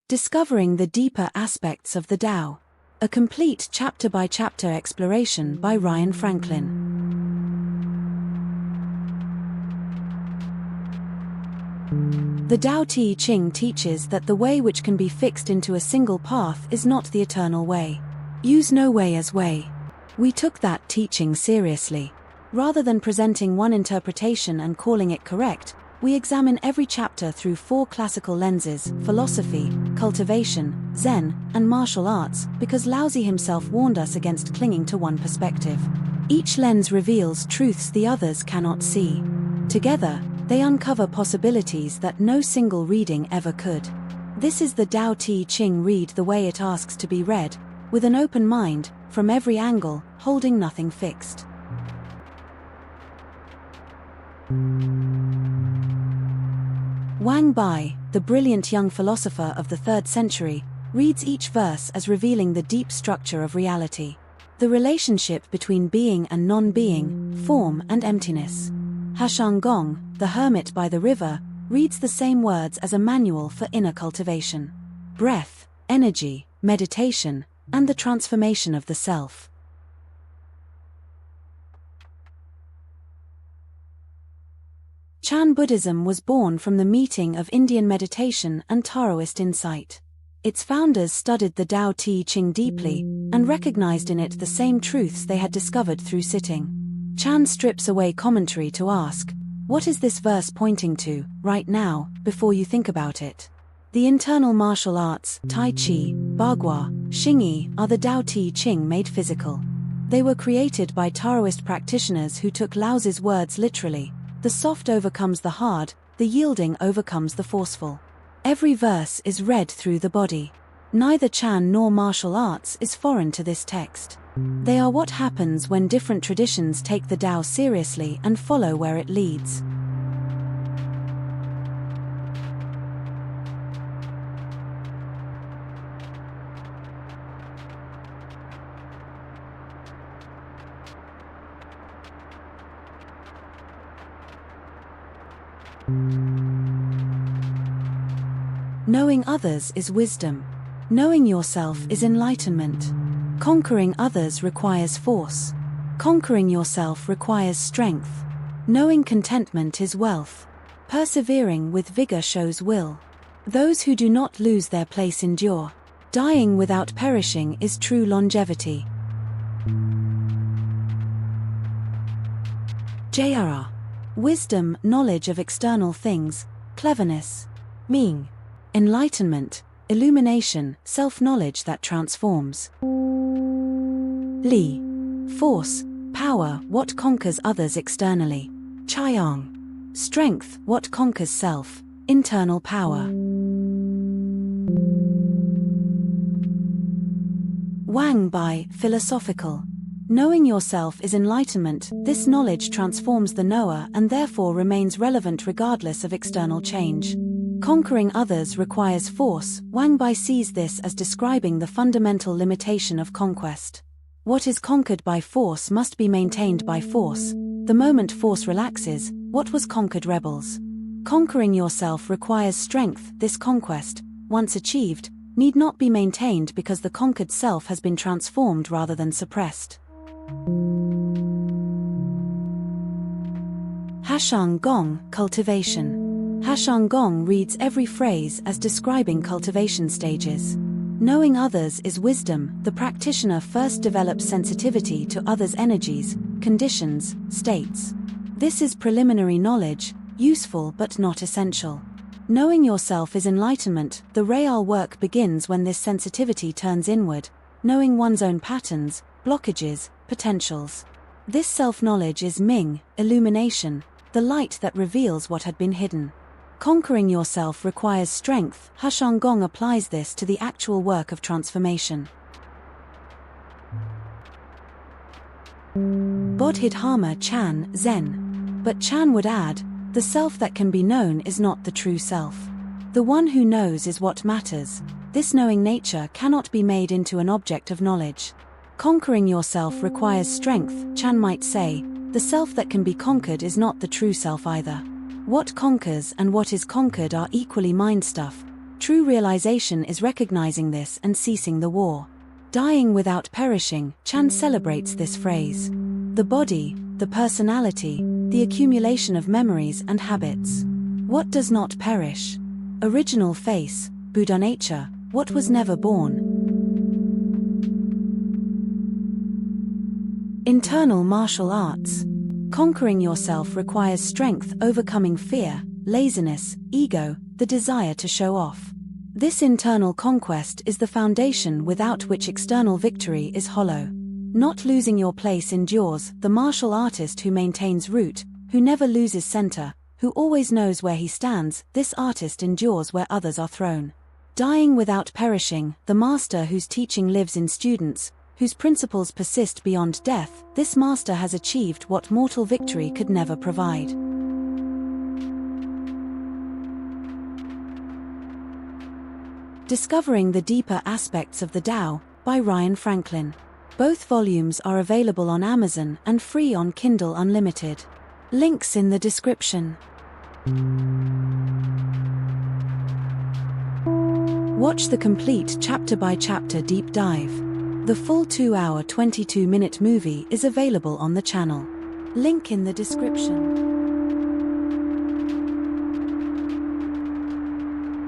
Discovering the Deeper Aspects of the Tao. A complete chapter-by-chapter exploration by Ryan Franklin. The Tao Te Ching teaches that the way which can be fixed into a single path is not the eternal way. Use no way as way. We took that teaching seriously. Rather than presenting one interpretation and calling it correct, we examine every chapter through 4 classical lenses: philosophy, cultivation, Zen, and martial arts, because Laozi himself warned us against clinging to one perspective. Each lens reveals truths the others cannot see. Together, they uncover possibilities that no single reading ever could. This is the Tao Te Ching. Read the way it asks to be read, with an open mind, from every angle, holding nothing fixed. Wang Bi, the brilliant young philosopher of the 3rd century, reads each verse as revealing the deep structure of reality. The relationship between being and non-being, form and emptiness. Heshang Gong, the hermit by the river, reads the same words as a manual for inner cultivation. Breath, energy, meditation, and the transformation of the self. Chan Buddhism was born from the meeting of Indian meditation and Taoist insight. Its founders studied the Tao Te Ching deeply, and recognized in it the same truths they had discovered through sitting. Chan strips away commentary to ask, what is this verse pointing to, right now, before you think about it? The internal martial arts, Tai Chi, Bagua, Xingyi, are the Tao Te Ching made physical. They were created by Taoist practitioners who took Laozi's words literally. The soft overcomes the hard, the yielding overcomes the forceful. Every verse is read through the body. Neither Chan nor martial arts is foreign to this text. They are what happens when different traditions take the Tao seriously and follow where it leads. Knowing others is wisdom. Knowing yourself is enlightenment. Conquering others requires force. Conquering yourself requires strength. Knowing contentment is wealth. Persevering with vigor shows will. Those who do not lose their place endure. Dying without perishing is true longevity. JRR. Wisdom, knowledge of external things, cleverness. Ming. Enlightenment, illumination, self-knowledge that transforms. Li. Force, power, what conquers others externally. Chiang. Strength, what conquers self, internal power. Wang Bi, philosophical. Knowing yourself is enlightenment. This knowledge transforms the knower and therefore remains relevant regardless of external change. Conquering others requires force. Wang Bi sees this as describing the fundamental limitation of conquest. What is conquered by force must be maintained by force. The moment force relaxes, what was conquered rebels. Conquering yourself requires strength. This conquest, once achieved, need not be maintained because the conquered self has been transformed rather than suppressed. Heshang Gong, cultivation. Heshang Gong reads every phrase as describing cultivation stages. Knowing others is wisdom. The practitioner first develops sensitivity to others' energies, conditions, states. This is preliminary knowledge, useful but not essential. Knowing yourself is enlightenment. The real work begins when this sensitivity turns inward, knowing one's own patterns, blockages, potentials. This self-knowledge is Ming, illumination, the light that reveals what had been hidden. Conquering yourself requires strength. Heshang Gong applies this to the actual work of transformation. Bodhidharma Chan, Zen. But Chan would add, the self that can be known is not the true self. The one who knows is what matters. This knowing nature cannot be made into an object of knowledge. Conquering yourself requires strength. Chan might say, the self that can be conquered is not the true self either. What conquers and what is conquered are equally mind stuff. True realization is recognizing this and ceasing the war. Dying without perishing, Chan celebrates this phrase. The body, the personality, the accumulation of memories and habits. What does not perish? Original face, Buddha nature, what was never born. Internal martial arts. Conquering yourself requires strength, overcoming fear, laziness, ego, the desire to show off. This internal conquest is the foundation without which external victory is hollow. Not losing your place endures, the martial artist who maintains root, who never loses center, who always knows where he stands, this artist endures where others are thrown. Dying without perishing, the master whose teaching lives in students, whose principles persist beyond death, this master has achieved what mortal victory could never provide. Discovering the Deeper Aspects of the Tao, by Ryan Franklin. Both volumes are available on Amazon and free on Kindle Unlimited. Links in the description. Watch the complete chapter-by-chapter deep dive. The full 2-hour 22-minute movie is available on the channel. Link in the description.